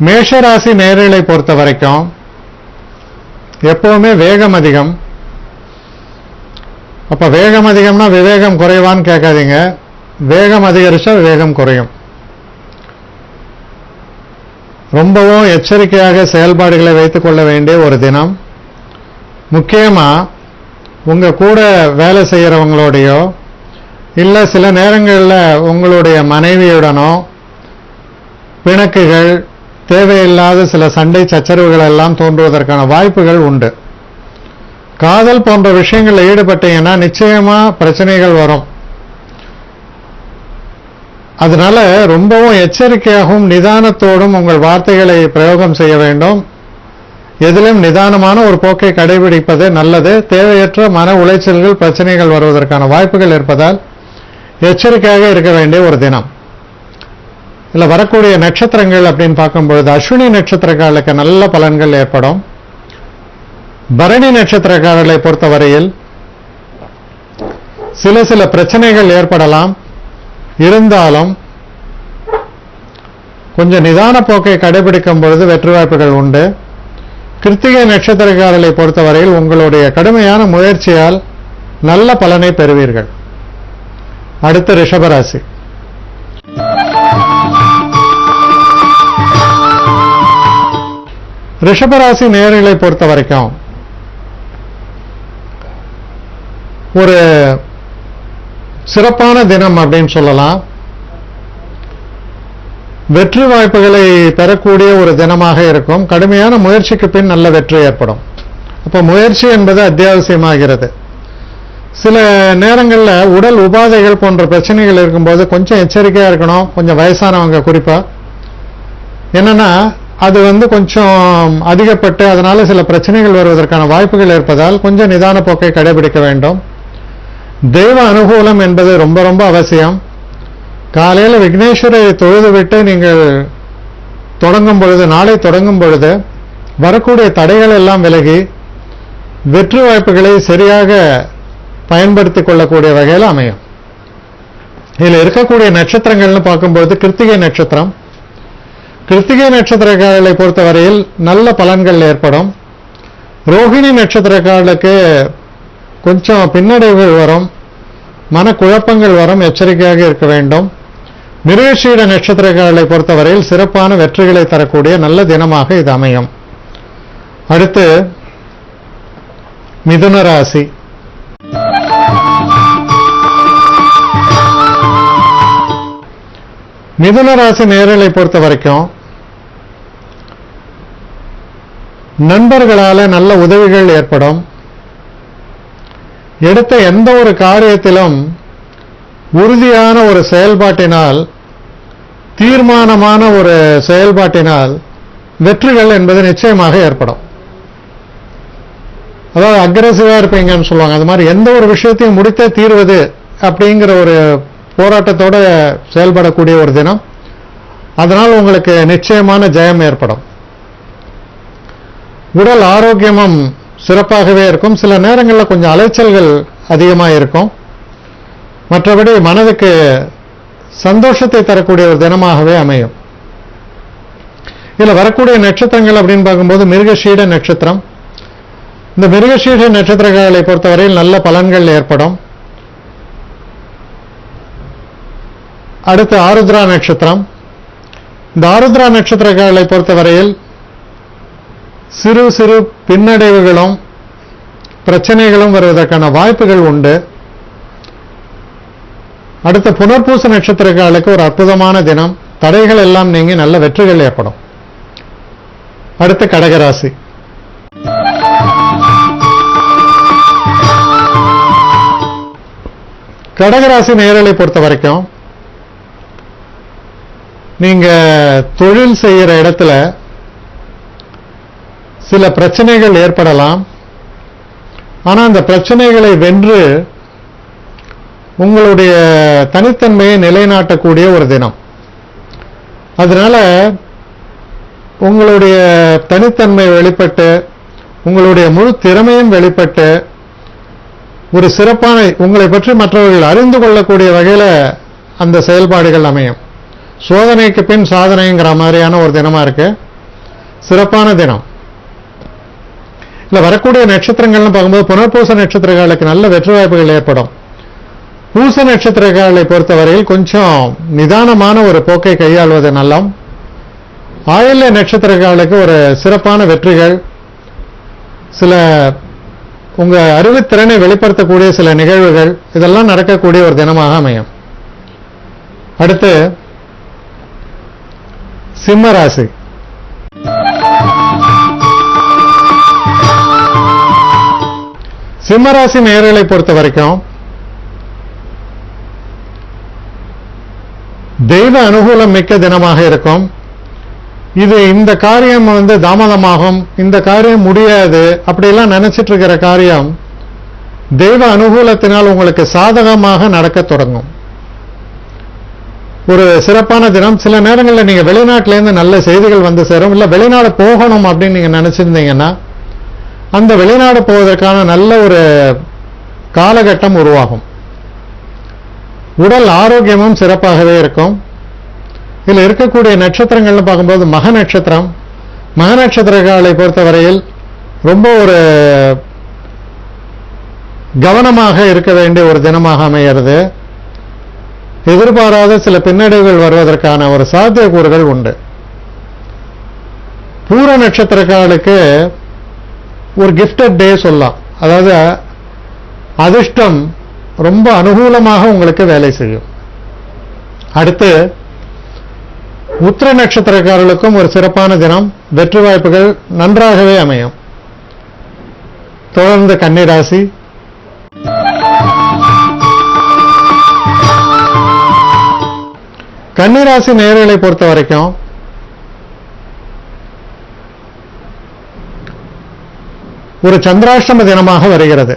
மேஷராசி நேயர்களை பொறுத்த வரைக்கும் எப்பவுமே வேகம் அதிகம். அப்ப வேகம் அதிகம்னா விவேகம் குறைவான்னு கேட்காதீங்க. வேகம் அதிகரிச்சா விவேகம் குறையும். ரொம்பவும் எச்சரிக்கையாக செயல்பாடுகளை வைத்துக் கொள்ள வேண்டிய ஒரு தினம். முக்கியமா உங்க கூட வேலை செய்யறவங்களோடையோ இல்ல சில நேரங்களில் உங்களுடைய மனைவியுடனோ பிணக்குகள், தேவையில்லாத சில சண்டை சச்சரவுகள் எல்லாம் தோன்றுவதற்கான வாய்ப்புகள் உண்டு. காதல் போன்ற விஷயங்களில் ஈடுபட்டீங்கன்னா நிச்சயமா பிரச்சனைகள் வரும். அதனால ரொம்பவும் எச்சரிக்கையாகவும் நிதானத்தோடும் உங்கள் வார்த்தைகளை பிரயோகம் செய்ய வேண்டும். எதிலும் நிதானமான ஒரு போக்கை கடைபிடிப்பது நல்லது. தேவையற்ற மன உளைச்சல்கள், பிரச்சனைகள் வருவதற்கான வாய்ப்புகள் இருப்பதால் எச்சரிக்கையாக இருக்க வேண்டிய ஒரு தினம். இல்ல வரக்கூடிய நட்சத்திரங்கள் அப்படின்னு பார்க்கும்பொழுது அஸ்வினி நட்சத்திரக்காரர்களுக்கு நல்ல பலன்கள் ஏற்படும். பரணி நட்சத்திரக்காரர்களை பொறுத்தவரையில் சில பிரச்சனைகள் ஏற்படலாம். இருந்தாலும் கொஞ்சம் நிதான போக்கை கடைபிடிக்கும் பொழுது வெற்றி வாய்ப்புகள் உண்டு. கிருத்திகை நட்சத்திரக்காரர்களை பொறுத்தவரையில் உங்களுடைய கடுமையான முயற்சியால் நல்ல பலனை பெறுவீர்கள். அடுத்து ரிஷபராசி. ரிஷபராசி நேயர்களை பொறுத்த வரைக்கும் ஒரு சிறப்பான தினம் அப்படின்னு சொல்லலாம். வெற்றி வாய்ப்புகளை பெறக்கூடிய ஒரு தினமாக இருக்கும். கடுமையான முயற்சிக்கு பின் நல்ல வெற்றி ஏற்படும். அப்ப முயற்சி என்பது அத்தியாவசியமாகிறது. சில நேரங்களில் உடல் உபாதைகள் போன்ற பிரச்சனைகள் இருக்கும்போது கொஞ்சம் எச்சரிக்கையா இருக்கணும். கொஞ்சம் வயசானவங்க குறிப்பா என்னன்னா அது கொஞ்சம் அதிகப்பட்டு அதனால சில பிரச்சனைகள் வருவதற்கான வாய்ப்புகள் இருப்பதால் கொஞ்சம் நிதான போக்கை கடைபிடிக்க வேண்டும். தெய்வ அனுகூலம் என்பது ரொம்ப ரொம்ப அவசியம். காலையில் விக்னேஸ்வரை தொழுது விட்டு நீங்கள் தொடங்கும் பொழுது, நாளை தொடங்கும் பொழுது வரக்கூடிய தடைகள் எல்லாம் விலகி வெற்றி வாய்ப்புகளை சரியாக பயன்படுத்திக் கொள்ளக்கூடிய வகையில் அமையும். இதில் இருக்கக்கூடிய நட்சத்திரங்கள்னு பார்க்கும்பொழுது கிருத்திகை நட்சத்திரம். கிருத்திகை நட்சத்திரக்காரர்களை பொறுத்தவரையில் நல்ல பலன்கள் ஏற்படும். ரோகிணி நட்சத்திரக்காரர்களுக்கு கொஞ்சம் பின்னடைவுகள் வரும், மனக்குழப்பங்கள் வரும், எச்சரிக்கையாக இருக்க வேண்டும். மிருகசீட நட்சத்திரக்காரர்களை பொறுத்தவரையில் சிறப்பான வெற்றிகளை தரக்கூடிய நல்ல தினமாக இது அமையும். அடுத்து மிதுன ராசி. மிதுன ராசி நேயர்களை பொறுத்த வரைக்கும் நண்பர்களால நல்ல உதவிகள் ஏற்படும். எடுத்த எந்த ஒரு காரியத்திலும் உறுதியான ஒரு செயல்பாட்டினால், தீர்மானமான ஒரு செயல்பாட்டினால் வெற்றிகள் என்பது நிச்சயமாக ஏற்படும். அதாவது அக்ரெசிவா இருப்பீங்கன்னு சொல்லுவாங்க. அது மாதிரி எந்த ஒரு விஷயத்தையும் முடித்தே தீர்வது அப்படிங்கிற ஒரு போராட்டத்தோட செயல்படக்கூடிய ஒரு தினம். அதனால் உங்களுக்கு நிச்சயமான ஜெயம் ஏற்படும். உடல் ஆரோக்கியமும் சிறப்பாகவே இருக்கும். சில நேரங்களில் கொஞ்சம் அலைச்சல்கள் அதிகமாக இருக்கும். மற்றபடி மனதுக்கு சந்தோஷத்தை தரக்கூடிய ஒரு தினமாகவே அமையும். இதில் வரக்கூடிய நட்சத்திரங்கள் அப்படின்னு பார்க்கும்போது மிருகசீட நட்சத்திரம். இந்த மிருகசீட நட்சத்திரங்களை பொறுத்தவரையில் நல்ல பலன்கள் ஏற்படும். அடுத்து ஆருத்ரா நட்சத்திரம். இந்த ஆருத்ரா நட்சத்திரங்களை பொறுத்தவரையில் சிறு பின்னடைவுகளும் பிரச்சனைகளும் வருவதற்கான வாய்ப்புகள் உண்டு. அடுத்த புனர்பூச நட்சத்திரங்களுக்கு ஒரு அற்புதமான தினம். தடைகள் எல்லாம் நீங்கி நல்ல வெற்றிகள் ஏற்படும். அடுத்து கடகராசி. கடகராசி நேயர்களை பொறுத்த வரைக்கும் நீங்க தொழில் செய்யற இடத்துல சில பிரச்சனைகள் ஏற்படலாம். ஆனா அந்த பிரச்சனைகளை வென்று உங்களுடைய தனித்தன்மையை நிலைநாட்டக்கூடிய ஒரு தினம். அதனால உங்களுடைய தனித்தன்மை வெளிப்பட்டு உங்களுடைய முழு திறமையும் வெளிப்பட்டு ஒரு சிறப்பான உங்களை பற்றி மற்றவர்கள் அறிந்து கொள்ளக்கூடிய வகையில் அந்த செயல்பாடுகள் அமையும். சோதனைக்கு பின் சாதனைங்கிற மாதிரியான ஒரு தினமா இருக்கு. சிறப்பான தினம். இல்ல வரக்கூடிய நட்சத்திரங்கள்னு பார்க்கும்போது புனர்பூச நட்சத்திரங்களுக்கு நல்ல வெற்றி வாய்ப்புகள் ஏற்படும். பூச நட்சத்திரங்களை பொறுத்தவரையில் கொஞ்சம் நிதானமான ஒரு போக்கை கையாள்வது நல்லம். ஆயில்ய நட்சத்திரங்களுக்கு ஒரு சிறப்பான வெற்றிகள், சில உங்க அறிவுத்திறனை வெளிப்படுத்தக்கூடிய சில நிகழ்வுகள், இதெல்லாம் நடக்கக்கூடிய ஒரு தினமாக அமையும். அடுத்து சிம்ம ராசி. சிம்மராசி நேயர்களை பொறுத்த வரைக்கும் தெய்வ அனுகூலம் மிக்க தினமாக இருக்கும். இது இந்த காரியம் தாமதமாகும், இந்த காரியம் முடியாது அப்படிலாம் நினைச்சிட்டு இருக்கிற காரியம் தெய்வ அனுகூலத்தினால் உங்களுக்கு சாதகமாக நடக்க தொடங்கும். ஒரு சிறப்பான தினம். சில நேரங்களில் நீங்க வெளிநாட்டிலேருந்து நல்ல செய்திகள் வந்து சேரும். இல்ல வெளிநாடு போகணும் அப்படின்னு நீங்க நினைச்சிருந்தீங்கன்னா அந்த வெளிநாடு போவதற்கான நல்ல ஒரு காலகட்டம் உருவாகும். உடல் ஆரோக்கியமும் சிறப்பாகவே இருக்கும். இதில் இருக்கக்கூடிய நட்சத்திரங்கள்னு பார்க்கும்போது மக நட்சத்திரம். மக நட்சத்திரங்களை பொறுத்தவரையில் ரொம்ப ஒரு கவனமாக இருக்க வேண்டிய ஒரு தினமாக அமைகிறது. எதிர்பாராத சில பின்னடைவுகள் வருவதற்கான ஒரு சாத்தியக்கூறுகள் உண்டு. பூர நட்சத்திரக்காரர்களுக்கு ஒரு கிஃப்டட் டே சொல்லலாம். அதாவது அதிர்ஷ்டம் ரொம்ப அனுகூலமாக உங்களுக்கு வேலை செய்யும். அடுத்து உத்திர நட்சத்திரக்காரர்களுக்கும் ஒரு சிறப்பான தினம். வெற்றி வாய்ப்புகள் நன்றாகவே அமையும். தொடர்ந்து கன்னிராசி. கன்னிராசி நேயர்களை பொறுத்த வரைக்கும் ஒரு சந்திராஷ்டம தினமாக வருகிறது.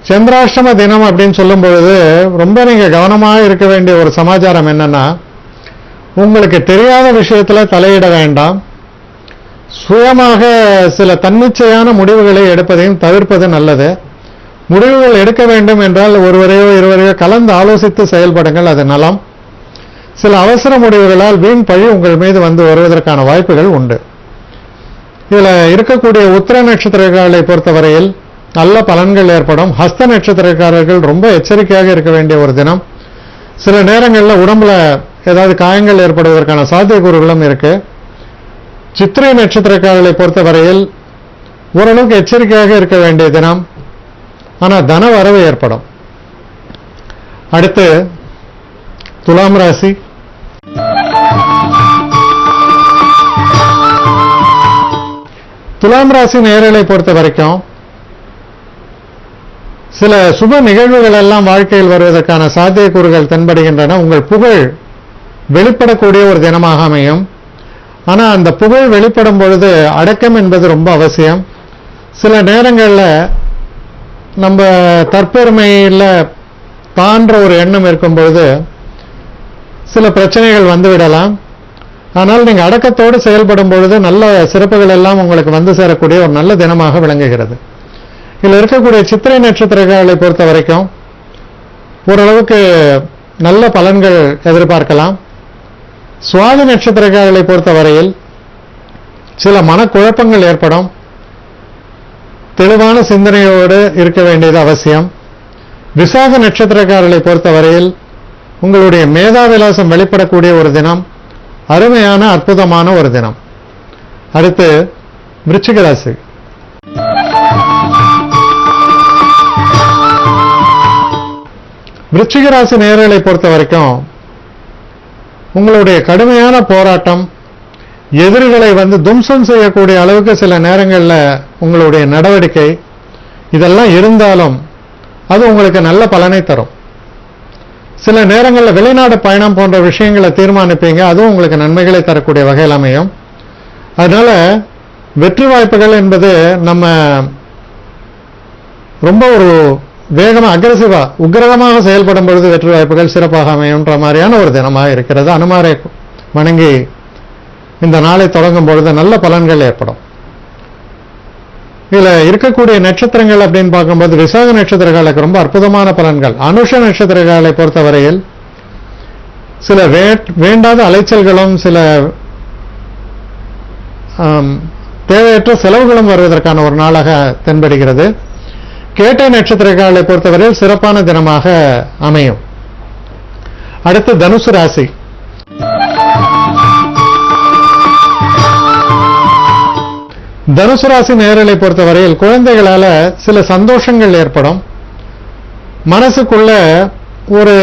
சந்திராஷ்டம தினம் அப்படின்னு சொல்லும் பொழுது ரொம்ப நீங்க கவனமாக இருக்க வேண்டிய ஒரு சமாச்சாரம் என்னன்னா, உங்களுக்கு தெரியாத விஷயத்துல தலையிட வேண்டாம். சுயமாக சில தன்னிச்சையான முடிவுகளை எடுப்பதையும் தவிர்ப்பது நல்லது. முடிவுகள் எடுக்க வேண்டும் என்றால் ஒருவரையோ இருவரையோ கலந்து ஆலோசித்து செயல்படுங்கள், அது நலம். சில அவசர முடிவுகளால் வீண் பழி உங்கள் மீது வந்து வருவதற்கான வாய்ப்புகள் உண்டு. இதுல இருக்கக்கூடிய உத்திர நட்சத்திரக்காரர்களை பொறுத்தவரையில் நல்ல பலன்கள் ஏற்படும். ஹஸ்த நட்சத்திரக்காரர்கள் ரொம்ப எச்சரிக்கையாக இருக்க வேண்டிய ஒரு தினம். சில நேரங்களில் உடம்புல ஏதாவது காயங்கள் ஏற்படுவதற்கான சாத்தியக்கூறுகளும் இருக்கு. சித்திரை நட்சத்திரக்காரர்களை பொறுத்தவரையில் ஓரளவுக்கு எச்சரிக்கையாக இருக்க வேண்டிய தினம். ஆனா தன வரவு ஏற்படும். அடுத்து துலாம் ராசி. துலாம் ராசி நேயர்களை பொறுத்த வரைக்கும் சில சுப நிகழ்வுகள் எல்லாம் வாழ்க்கையில் வருவதற்கான சாத்தியக்கூறுகள் தென்படுகின்றன. உங்கள் புகழ் வெளிப்படக்கூடிய ஒரு தினமாக அமையும். ஆனா அந்த புகழ் வெளிப்படும் பொழுது அடக்கம் என்பது ரொம்ப அவசியம். சில நேரங்களில் நம்ம தற்பெருமையில் தான்ற ஒரு எண்ணம் இருக்கும் பொழுது சில பிரச்சனைகள் வந்துவிடலாம். ஆனால் நீங்க அடக்கத்தோடு செயல்படும் பொழுது நல்ல சிறப்புகள் எல்லாம் உங்களுக்கு வந்து சேரக்கூடிய ஒரு நல்ல தினமாக விளங்குகிறது. இதில் இருக்கக்கூடிய சித்திரை நட்சத்திரங்களை பொறுத்த வரைக்கும் ஓரளவுக்கு நல்ல பலன்கள் எதிர்பார்க்கலாம். சுவாதி நட்சத்திரங்களை பொறுத்தவரையில் சில மனக்குழப்பங்கள் ஏற்படும். தெளிவான சிந்தனையோடு இருக்க வேண்டியது அவசியம். விசாக நட்சத்திரக்காரர்களை பொறுத்தவரையில் உங்களுடைய மேதாவிலாசம் வெளிப்படக்கூடிய ஒரு தினம். அருமையான அற்புதமான ஒரு தினம். அடுத்து விருச்சிக ராசி. விருச்சிக ராசி நேயர்களை பொறுத்த வரைக்கும் உங்களுடைய கடுமையான போராட்டம் எதிரிகளை தும்சம் செய்யக்கூடிய அளவுக்கு சில நேரங்களில் உங்களுடைய நடவடிக்கை இதெல்லாம் இருந்தாலும் அது உங்களுக்கு நல்ல பலனை தரும். சில நேரங்களில் வெளிநாடு பயணம் போன்ற விஷயங்களை தீர்மானிப்பீங்க, அதுவும் உங்களுக்கு நன்மைகளை தரக்கூடிய வகையில் அமையும். அதனால வெற்றி வாய்ப்புகள் என்பது நம்ம ரொம்ப ஒரு வேகமா அக்ரெசிவா உக்கிரகமாக செயல்படும் பொழுது வெற்றி வாய்ப்புகள் சிறப்பாக அமையும்ன்ற மாதிரியான ஒரு தினமாக இருக்கிறது. அனுமாரை வணங்கி இந்த நாளை தொடங்கும் பொழுது நல்ல பலன்கள் ஏற்படும். இதுல இருக்கக்கூடிய நட்சத்திரங்கள் அப்படின்னு பார்க்கும்போது விசாக நட்சத்திரங்களுக்கு ரொம்ப அற்புதமான பலன்கள். அனுஷ நட்சத்திரங்களை பொறுத்தவரையில் சில வேண்டாத அலைச்சல்களும் சில தேவையற்ற செலவுகளும் வருவதற்கான ஒரு நாளாக தென்படுகிறது. கேட்டை நட்சத்திரக்காரர்களை பொறுத்தவரையில் சிறப்பான தினமாக அமையும். அடுத்து தனுசு ராசி. தனுசு ராசி நேயர்களை பொறுத்தவரையில் குழந்தைகளால சில சந்தோஷங்கள் ஏற்படும். மனசுக்குள்ள ஒரு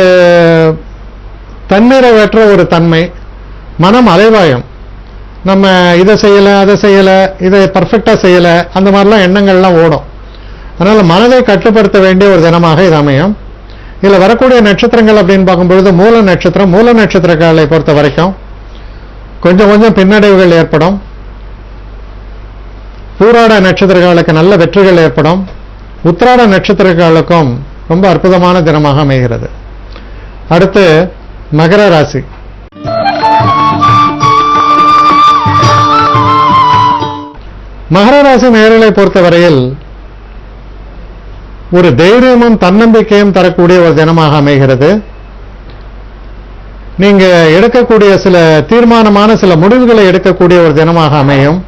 தன்னிறைவற்ற ஒரு தன்மை, மனம் அலைவாயும். நம்ம இதை செய்யல, அதை செய்யல, இதை பர்ஃபெக்டா செய்யல, அந்த மாதிரிலாம் எண்ணங்கள்லாம் ஓடும். அதனால மனதை கட்டுப்படுத்த வேண்டிய ஒரு தினமாக இது அமையும். இதுல வரக்கூடிய நட்சத்திரங்கள் அப்படின்னு பார்க்கும்பொழுது மூல நட்சத்திரம், மூல நட்சத்திரக்காரர்களை பொறுத்த வரைக்கும் கொஞ்சம் கொஞ்சம் பின்னடைவுகள் ஏற்படும். பூராட நட்சத்திரக்காரர்களுக்கு நல்ல வெற்றிகள் ஏற்படும். உத்திராட நட்சத்திரக்காரர்களுக்கும் ரொம்ப அற்புதமான தினமாக அமைகிறது. அடுத்து மகர ராசி. மகர ராசி நேயர்களை பொறுத்தவரையில் ஒரு தைரியமும் தன்னம்பிக்கையும் தரக்கூடிய ஒரு தினமாக அமைகிறது. நீங்க எடுக்கக்கூடிய சில தீர்மானமான சில முடிவுகளை எடுக்கக்கூடிய ஒரு தினமாக அமையும்.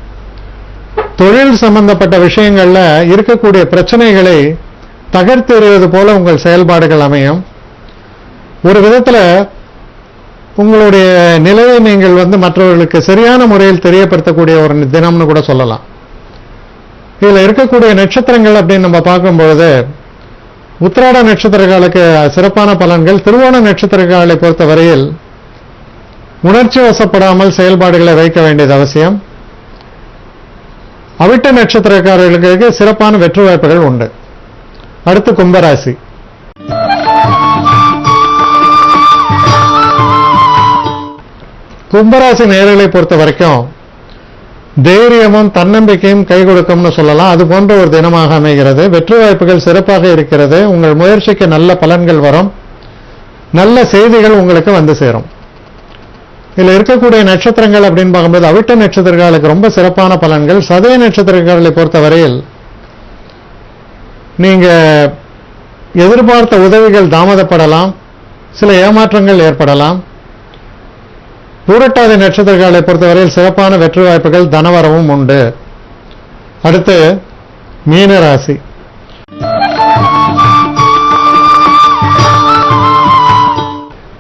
தொழில் சம்பந்தப்பட்ட விஷயங்கள்ல இருக்கக்கூடிய பிரச்சனைகளை தகர்த்தெறிவது போல உங்கள் செயல்பாடுகள் அமையும். ஒரு விதத்துல உங்களுடைய நிலையை நீங்கள் மற்றவர்களுக்கு சரியான முறையில் தெரியப்படுத்தக்கூடிய ஒரு தினம்னு கூட சொல்லலாம். இதுல இருக்கக்கூடிய நட்சத்திரங்கள் அப்படின்னு நம்ம பார்க்கும்பொழுது உத்திராட நட்சத்திரக்காரர்களுக்கு சிறப்பான பலன்கள். திருவோண நட்சத்திரக்காரர்களை பொறுத்த வரையில் உணர்ச்சி வசப்படாமல் செயல்பாடுகளை வைக்க வேண்டியது அவசியம். அவிட்ட நட்சத்திரக்காரர்களுக்கு சிறப்பான வெற்றி வாய்ப்புகள் உண்டு. அடுத்து கும்பராசி. கும்பராசி நேயர்களை பொறுத்த வரைக்கும் தைரியமும் தன்னம்பிக்கையும் கை கொடுக்கும்னு சொல்லலாம். அது போன்ற ஒரு தினமாக அமைகிறது. வெற்றி வாய்ப்புகள் சிறப்பாக இருக்கிறது. உங்கள் முயற்சிக்கு நல்ல பலன்கள் வரும். நல்ல செய்திகள் உங்களுக்கு வந்து சேரும். இதுல இருக்கக்கூடிய நட்சத்திரங்கள் அப்படின்னு பார்க்கும்போது அவிட்ட நட்சத்திரக்காரர்களுக்கு ரொம்ப சிறப்பான பலன்கள். சதய நட்சத்திரக்காரர்களை பொறுத்தவரையில் நீங்க எதிர்பார்த்த உதவிகள் தாமதப்படலாம், சில ஏமாற்றங்கள் ஏற்படலாம். பூரட்டாதி நட்சத்திரக்காரர்களை பொறுத்தவரையில் சிறப்பான வெற்றி வாய்ப்புகள், தனவரவும் உண்டு. அடுத்து மீனராசி.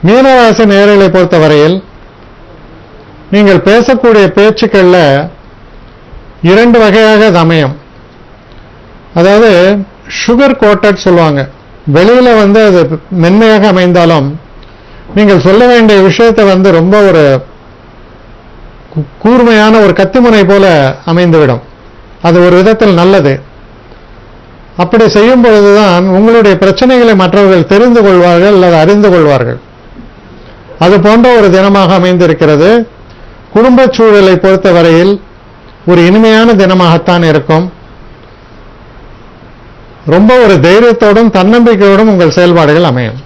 மீனராசி நேயர்களை பொறுத்தவரையில் நீங்கள் பேசக்கூடிய பேச்சுக்கள்ல இரண்டு வகையாக அமையும். அதாவது சுகர் கோட்டட் சொல்லுவாங்க. வெளியில அது மென்மையாக அமைந்தாலும் நீங்கள் சொல்ல வேண்டிய விஷயத்தை ரொம்ப ஒரு கூர்மையான ஒரு கத்திமுனை போல அமைந்துவிடும். அது ஒரு விதத்தில் நல்லது. அப்படி செய்யும் பொழுதுதான் உங்களுடைய பிரச்சனைகளை மற்றவர்கள் தெரிந்து கொள்வார்கள் அல்லது அறிந்து கொள்வார்கள். அது போன்ற ஒரு தினமாக அமைந்திருக்கிறது. குடும்ப சூழலை பொறுத்தவரையில் ஒரு இனிமையான தினமாகத்தான் இருக்கும். ரொம்ப ஒரு தைரியத்தோடும் தன்னம்பிக்கையோடும் உங்கள் செயல்பாடுகள் அமையும்.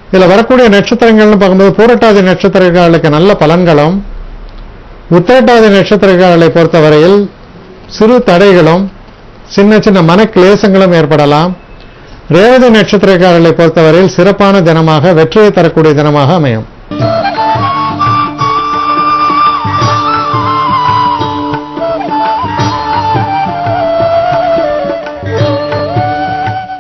இதுல வரக்கூடிய நட்சத்திரங்கள்னு பார்க்கும்போது பூரட்டாதி நட்சத்திரக்காரர்களுக்கு நல்ல பலன்களும், உத்திரட்டாதி நட்சத்திரக்காரர்களை பொறுத்தவரையில் சிறு தடைகளும் சின்ன சின்ன மன கிளேசங்களும் ஏற்படலாம். ரேவதி நட்சத்திரக்காரர்களை பொறுத்தவரையில் சிறப்பான தினமாக வெற்றியை தரக்கூடிய தினமாக அமையும்.